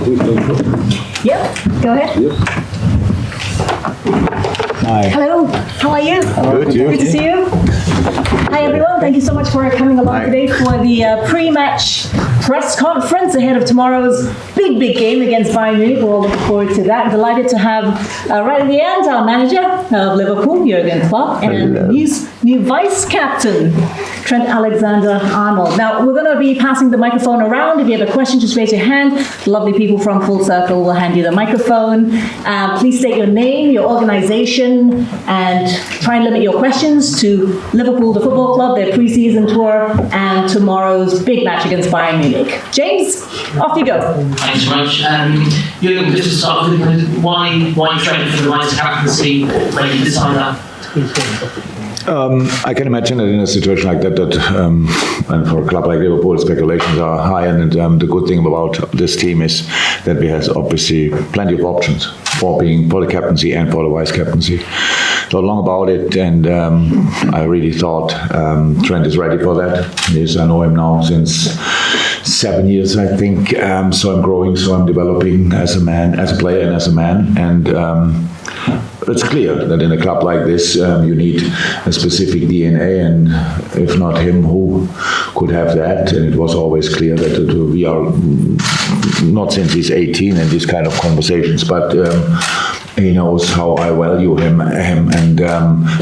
Yep, go ahead. Yep. Hi. Hello, how are you? Good, you? Good to see you. Hi everyone, thank you so much for coming along today for the pre-match press conference ahead of tomorrow's big game against Bayern Munich. We're all looking forward to that. Delighted to have right at the end our manager of Liverpool, Jurgen Klopp, and new vice captain, Trent Alexander-Arnold. Now, we're going to be passing the microphone around. If you have a question, just raise your hand. The lovely people from Full Circle will hand you the microphone. Please state your name, your organization, and try and limit your questions to Liverpool, the football club, their pre-season tour, and tomorrow's big match against Bayern Munich. James, off you go. Thanks so much. Jurgen, just to start with, why Trent for the vice captaincy? When did you decide that? I can imagine that in a situation like that, and for a club like Liverpool, speculations are high, and the good thing about this team is that we have obviously plenty of options for the captaincy and for the vice captaincy. Thought long about it, and I really thought Trent is ready for that. I know him now since 7 years, I think. So I'm growing, so I'm developing as a man, as a player, and as a man, and. It's clear that in a club like this, you need a specific DNA, and if not him, who could have that? And it was always clear that we are, not since he's 18 in these kind of conversations, but he knows how I value him, and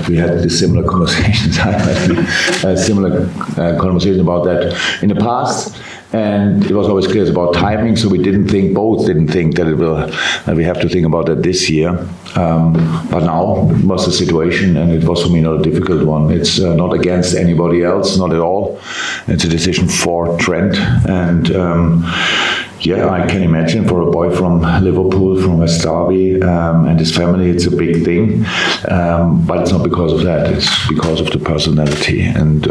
we had the similar conversations. I had a similar conversation about that in the past. And it was always clear about timing, so we both didn't think that that we have to think about that this year. But now it was the situation, and it was for me not a difficult one. It's not against anybody else, not at all. It's a decision for Trent, and yeah, I can imagine for a boy from Liverpool, from West Derby, and his family, it's a big thing. But it's not because of that, it's because of the personality. And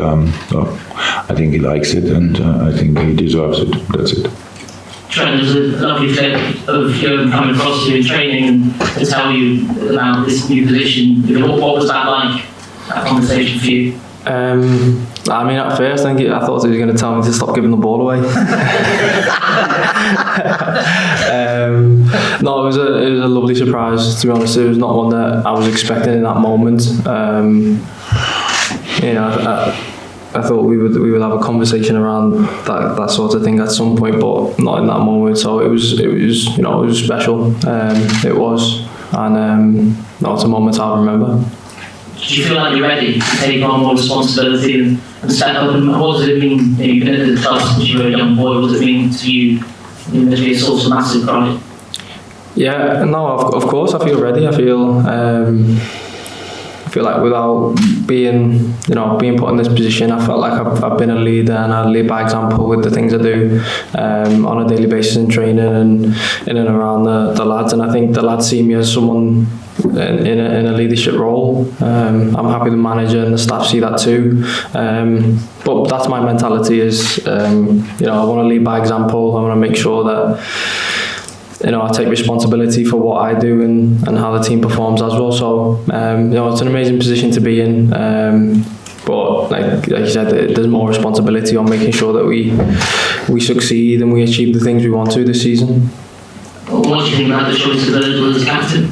I think he likes it, and I think he deserves it. That's it. Trent, there's a lovely clip of Jurgen coming across to you in training to tell you about this new position. What was that like, that conversation for you? I mean, at first, I thought he was going to tell me to stop giving the ball away. No, it was a lovely surprise, to be honest. It was not one that I was expecting in that moment. I thought we would have a conversation around that sort of thing at some point, but not in that moment. So it was special. It was, and it's a moment I'll remember. Do you feel like you're ready to take on more responsibility and step up? And what does it mean? You've been at the club since you were a young boy. What does it mean to you? It must be a source of massive pride. Yeah, no, of course I feel ready. I feel like without being put in this position, I felt like I've been a leader, and I lead by example with the things I do on a daily basis in training and in and around the lads. And I think the lads see me as someone in a leadership role. I'm happy the manager and the staff see that too. But that's my mentality is, I want to lead by example. I want to make sure that I take responsibility for what I do and how the team performs as well. So, it's an amazing position to be in. But like you said, there's more responsibility on making sure that we succeed and we achieve the things we want to this season. What do you think about the choice of Virgil as captain?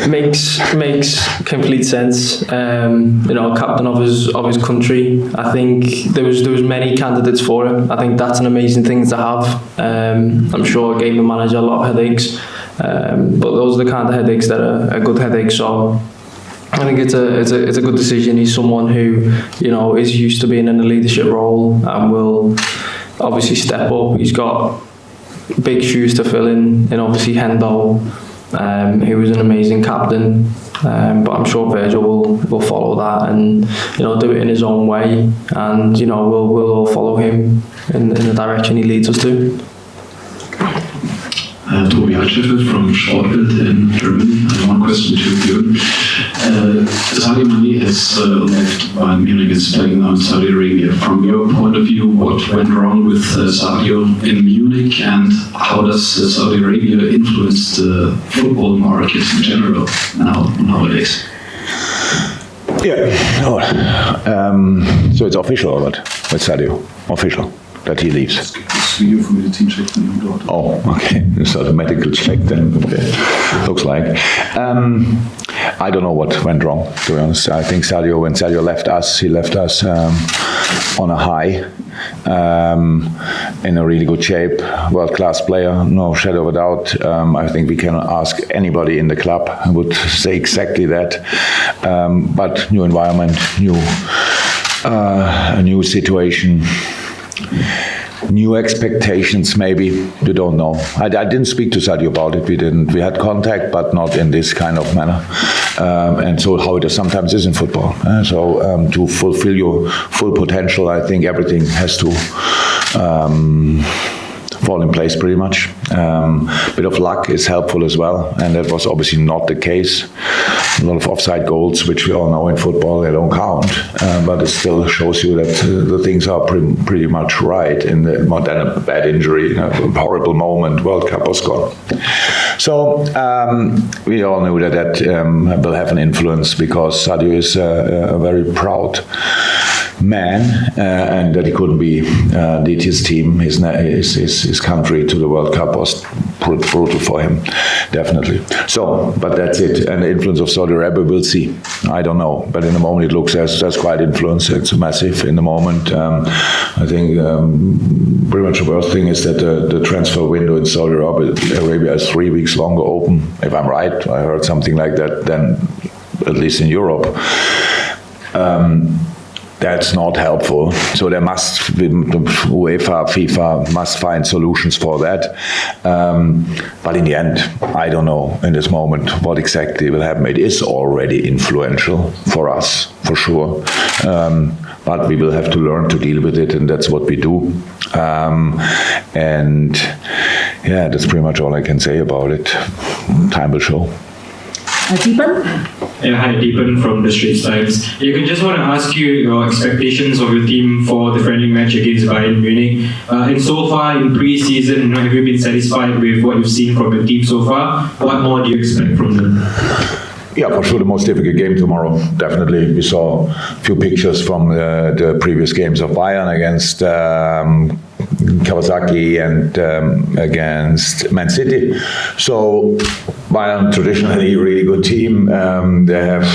Makes complete sense. Captain of his country. I think there was many candidates for it. I think that's an amazing thing to have. I'm sure it gave the manager a lot of headaches, but those are the kind of headaches that are good headaches. So I think it's a good decision. He's someone who is used to being in a leadership role and will obviously step up. He's got big shoes to fill in obviously Hendo. He was an amazing captain, but I'm sure Virgil will follow that and do it in his own way, and we'll all follow him in the direction he leads us to. Toby Altscheffel from Sportbild in Germany. I have one question to you. Sadio Mane has left Bayern Munich, is playing now in Saudi Arabia. From your point of view, what went wrong with Sadio in Munich, and how does Saudi Arabia influence the football market in general nowadays? Yeah, so it's official, but with Sadio, official that he leaves. to you for me to team check for you dort. Oh, okay. It's a medical check then. Okay. Looks like. I don't know what went wrong, to be honest. I think Sadio, when Sadio left us, he left us on a high, in a really good shape, world-class player, no shadow of a doubt. I think we can ask anybody in the club, I would say exactly that. But new environment, a new situation, new expectations, maybe. You don't know. I didn't speak to Sadio about it. We had contact, but not in this kind of manner. And so how it sometimes is in football. To fulfill your full potential, I think everything has to fall in place pretty much. Bit of luck is helpful as well, and that was obviously not the case. A lot of offside goals, which we all know in football, they don't count, but it still shows you that the things are pretty much right. In the more than a bad injury, a horrible moment, World Cup was gone. So we all knew that will have an influence, because Sadio is a very proud man, and that he couldn't lead his team, his country to the World Cup was brutal for him, definitely. So, but that's it. And the influence of Saudi Arabia, we'll see. I don't know, but in the moment it looks as quite influence. It's massive in the moment. I think pretty much the worst thing is that the transfer window in Saudi Arabia is 3 weeks longer open. If I'm right, I heard something like that. Than at least in Europe. That's not helpful. So there must be, UEFA, FIFA must find solutions for that. But in the end, I don't know in this moment what exactly will happen. It is already influential for us, for sure. But we will have to learn to deal with it, and that's what we do. And yeah, that's pretty much all I can say about it. Time will show. Deepan? Yeah, hi, Deepan from the Straits Times. You can just want to ask you your expectations of your team for the friendly match against Bayern Munich. And so far in pre-season, have you been satisfied with what you've seen from your team so far? What more do you expect from them? Yeah, for sure, the most difficult game tomorrow. Definitely, we saw a few pictures from the previous games of Bayern against Kawasaki and against Man City. So Bayern, traditionally a really good team. They have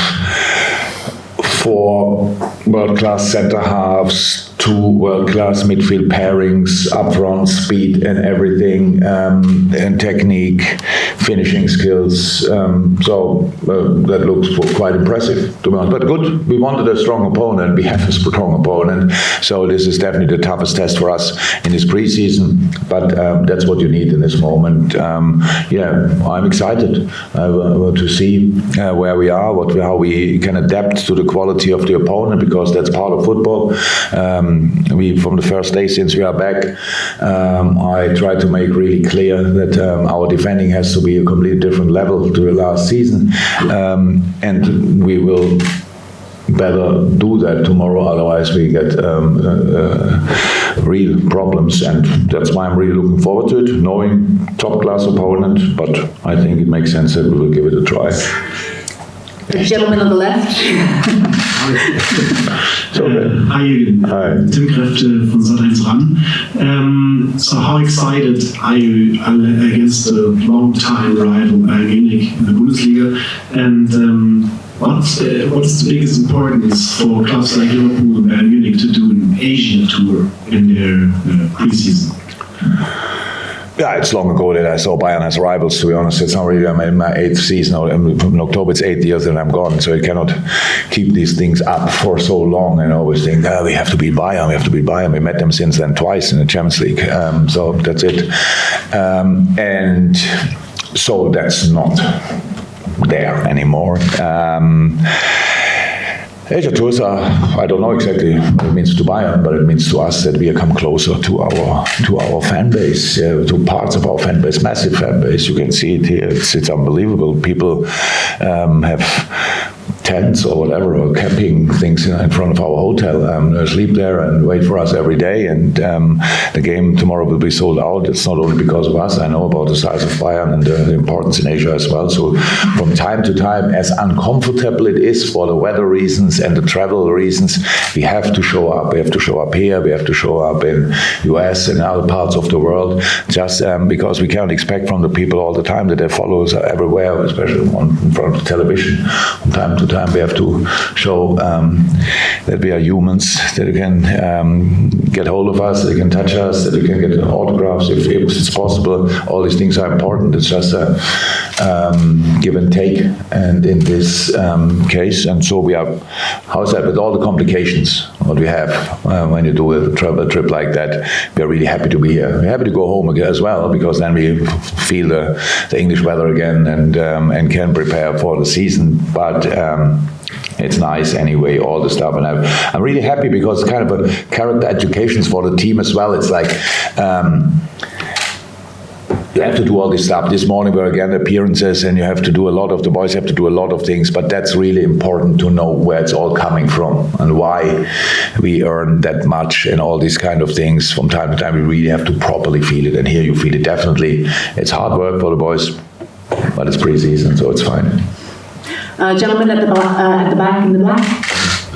4 world-class centre halves, 2 world-class midfield pairings, up front, speed and everything, and technique, finishing skills. That looks quite impressive, to be honest. But good, we wanted a strong opponent. We have a strong opponent. So this is definitely the toughest test for us in this preseason. But that's what you need in this moment. I'm excited to see where we are, how we can adapt to the quality of the opponent, because that's part of football. We, from the first day since we are back, I try to make really clear that our defending has to be a completely different level to the last season, and we will better do that tomorrow, otherwise we get real problems, and that's why I'm really looking forward to it, knowing top-class opponent, but I think it makes sense that we will give it a try. The gentleman on the left. Hi, Jürgen. Hi. Tim Kräfte von Sat.1 RAN. So how excited are you against the long-time rival Bayern Munich in the Bundesliga? And what's the biggest importance for clubs like Liverpool and Bayern Munich to do an Asian tour in their pre-season? Yeah, it's long ago that I saw Bayern as rivals, to be honest. It's not really, I'm in my 8th season, in October it's 8 years and I'm gone, so I cannot keep these things up for so long and always think, we have to beat Bayern, We met them since then twice in the Champions League, so that's it. And so that's not there anymore. Asia tours are, I don't know exactly what it means to Bayern, but it means to us that we come closer to our fan base, to parts of our fan base, massive fan base. You can see it here. It's unbelievable. People have tents or whatever, or camping things in front of our hotel, sleep there and wait for us every day. And the game tomorrow will be sold out. It's not only because of us. I know about the size of Bayern and the importance in Asia as well. So from time to time, as uncomfortable it is for the weather reasons and the travel reasons, we have to show up. We have to show up here. We have to show up in US and other parts of the world, just because we can't expect from the people all the time that they follow us everywhere, especially in front of television. From time to time, we have to show that we are humans, that you can get hold of us, that you can touch us, that you can get autographs if it's possible. All these things are important. It's just a give and take, and in this case, and so we are, how's that, with all the complications what we have when you do a trip like that, we are really happy to be here. We're happy to go home again as well, because then we feel the English weather again and can prepare for the season. But it's nice anyway, all the stuff, and I'm really happy because it's kind of a character education for the team as well. It's like you have to do all this stuff. This morning were again appearances, and you have to do the boys have to do a lot of things, but that's really important to know where it's all coming from and why we earn that much and all these kind of things. From time to time, we really have to properly feel it, and here you feel it definitely. It's hard work for the boys, but it's pre-season, so it's fine. Gentleman at the back in the black.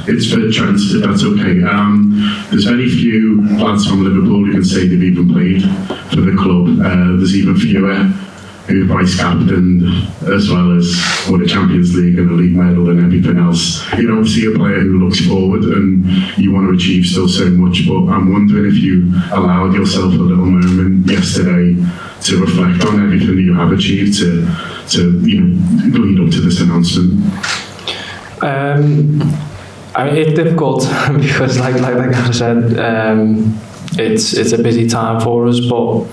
It's for Trent, if that's okay. There's very few lads from Liverpool who can say they've even played for the club. There's even fewer who vice captain, as well as won the Champions League and a league medal and everything else. You don't see a player who looks forward and you want to achieve still so much, but I'm wondering if you allowed yourself a little moment yesterday to reflect on everything that you have achieved to lead up to this announcement. I mean, it's difficult because, like I said, it's a busy time for us. But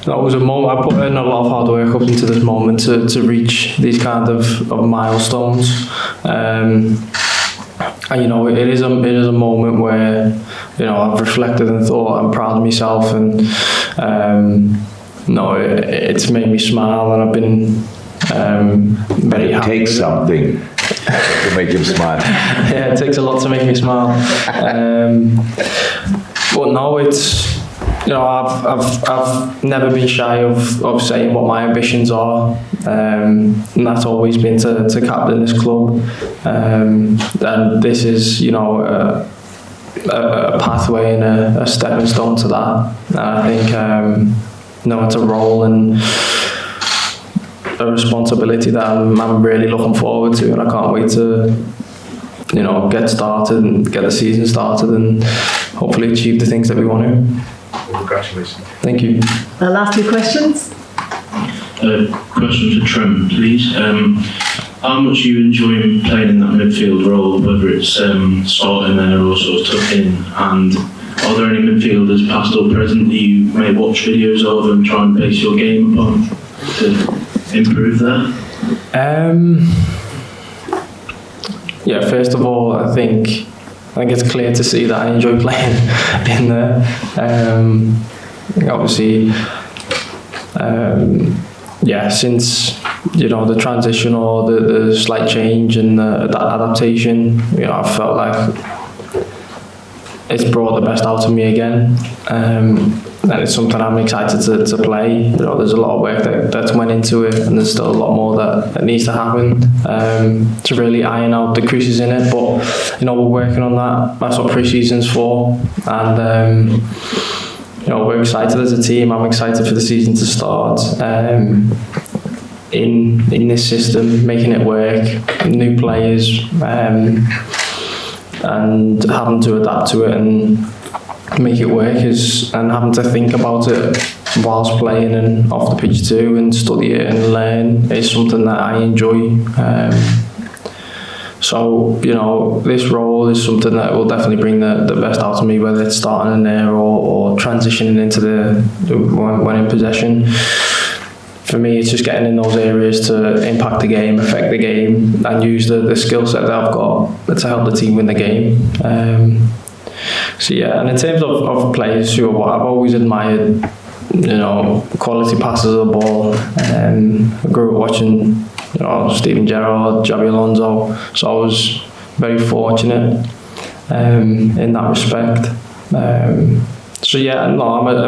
that was a moment. I put in a lot of hard work up into this moment to reach these kind of milestones. And it is a moment where I've reflected and thought I'm proud of myself, and it's made me smile, and I've been very happy. It takes something to make him smile. Yeah, it takes a lot to make me smile. But no, it's I've never been shy of saying what my ambitions are, and that's always been to captain this club. And this is a pathway and a stepping stone to that. And I think it's a role and a responsibility that I'm really looking forward to, and I can't wait to get started and get the season started and hopefully achieve the things that we want to. Congratulations. Thank you. Last two questions. Question for Trent, please. How much are you enjoying playing in that midfield role, whether it's starting there or sort of tucked in, and are there any midfielders, past or present, that you may watch videos of and try and base your game upon to improve that? First of all, I think it's clear to see that I enjoy playing in there. Obviously, since the transition or the slight change and that adaptation, I felt like it's brought the best out of me again. And it's something I'm excited to play. There's a lot of work that's went into it, and there's still a lot more that needs to happen to really iron out the creases in it. But we're working on that. That's what pre-season's for, and we're excited as a team. I'm excited for the season to start. In this system, making it work, new players, and having to adapt to it and make it work and having to think about it whilst playing and off the pitch too, and study it and learn is something that I enjoy. So this role is something that will definitely bring the best out of me, whether it's starting in there or transitioning into when in possession. For me, it's just getting in those areas to impact the game, affect the game, and use the skill set that I've got to help the team win the game. And in terms of players who I've always admired, quality passes of the ball. I grew up watching Steven Gerrard, Xabi Alonso. So I was very fortunate in that respect. I'm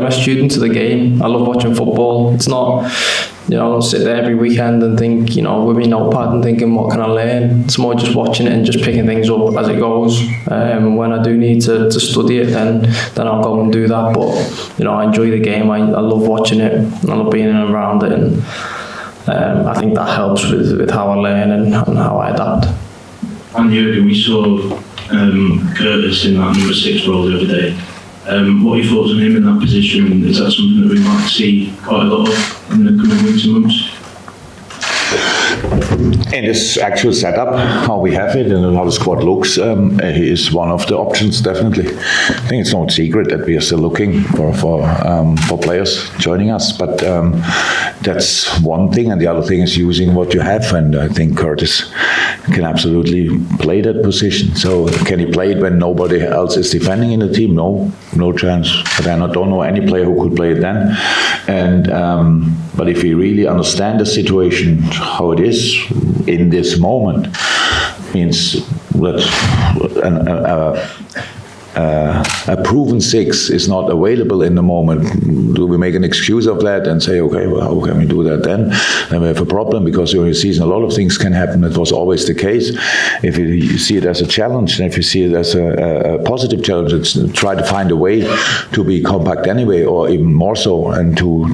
a student of the game. I love watching football. It's not, I don't sit there every weekend and think, with my notepad and thinking, what can I learn? It's more just watching it and just picking things up as it goes. When I do need to study it, then I'll go and do that. But, I enjoy the game. I love watching it. I love being around it. And I think that helps with how I learn and how I adapt. And Jurgen, we saw Curtis in that number 6 role the other day. What are your thoughts on him in that position? Is that something that we might see quite a lot of in the coming weeks and months? In this actual setup, how we have it and how the squad looks, he is one of the options, definitely. I think it's no secret that we are still looking for players joining us, but that's one thing, and the other thing is using what you have, and I think Curtis can absolutely play that position. So can he play it when nobody else is defending in the team? No chance. But I don't know any player who could play it then. And but if we really understand the situation, how it is in this moment, means that a proven 6 is not available in the moment. Do we make an excuse of that and say, okay, well, how can we do that then? Then we have a problem, because during the season a lot of things can happen. That was always the case. If you see it as a challenge, and if you see it as a positive challenge, it's try to find a way to be compact anyway, or even more so, and to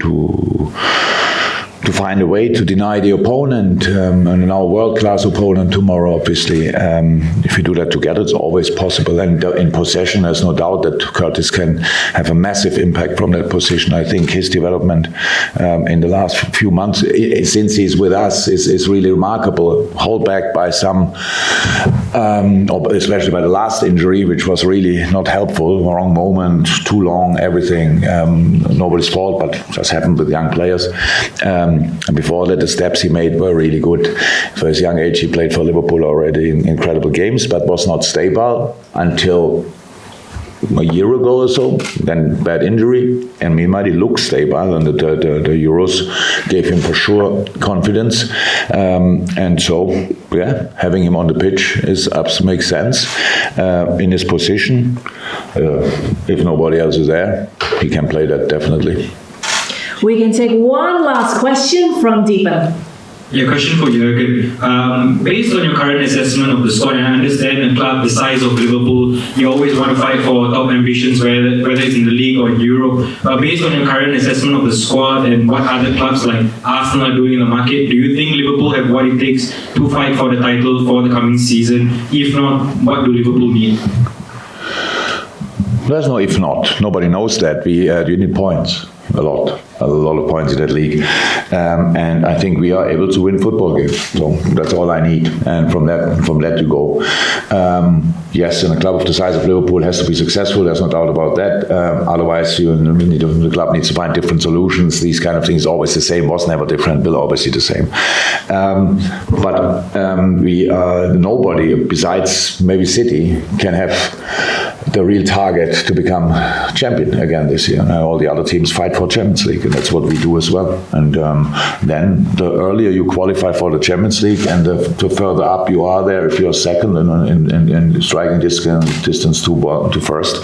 find a way to deny the opponent, and our world-class opponent tomorrow, obviously. If we do that together, it's always possible. And in possession, there's no doubt that Curtis can have a massive impact from that position. I think his development in the last few months, since he's with us, is really remarkable. Held back by some, especially by the last injury, which was really not helpful. Wrong moment, too long, everything. Nobody's fault, but just happened with young players. And before that, the steps he made were really good. For his young age, he played for Liverpool already in incredible games, but was not stable until a year ago or so. Then bad injury, and meanwhile he looked stable, and the Euros gave him for sure confidence. And so, having him on the pitch makes sense in his position. If nobody else is there, he can play that definitely. We can take one last question from Deepan. Yeah, question for Jurgen. Based on your current assessment of the squad, and I understand the club, the size of Liverpool, you always want to fight for top ambitions, whether it's in the league or in Europe. But based on your current assessment of the squad and what other clubs like Arsenal are doing in the market, do you think Liverpool have what it takes to fight for the title for the coming season? If not, what do Liverpool need? There's no if not. Nobody knows that. We need points. A lot of points in that league, and I think we are able to win football games. So that's all I need, and from that you go. Yes, and a club of the size of Liverpool has to be successful. There's no doubt about that. Otherwise, the club needs to find different solutions. These kind of things always the same. Was never different. Will always be the same. But we nobody besides maybe City can have the real target to become champion again this year. All the other teams fight for Champions League, and that's what we do as well. And then the earlier you qualify for the Champions League, and the further up you are there, if you're second in striking distance to first,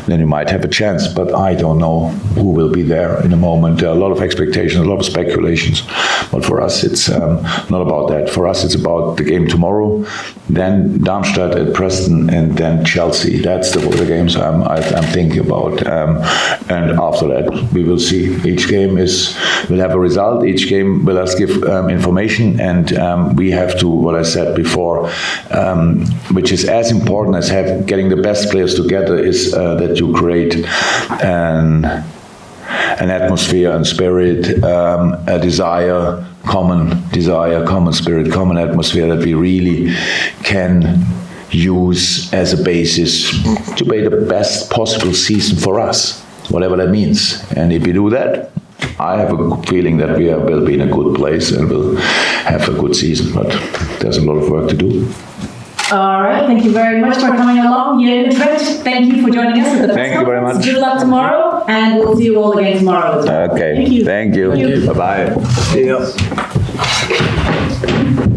then you might have a chance. But I don't know who will be there in a moment. There are a lot of expectations, a lot of speculations. But for us, it's not about that. For us, it's about the game tomorrow, then Darmstadt at Preston, and then Chelsea. That's the games I'm thinking about. And after that, we will see. Each game will have a result. Each game will us give information, and we have to, what I said before, which is as important as getting the best players together, is that you create an atmosphere and spirit, a desire, common spirit, common atmosphere that we really can use as a basis to make the best possible season for us, whatever that means. And if we do that, I have a feeling that we will be in a good place and will have a good season, but there's a lot of work to do. All right, thank you very much for coming along. Jurgen, Trent, thank you for joining us at the press conference. Thank you very much. Good luck tomorrow, and we'll see you all again tomorrow as well. Okay, Thank you. Thank you. Bye-bye. See you. Sport.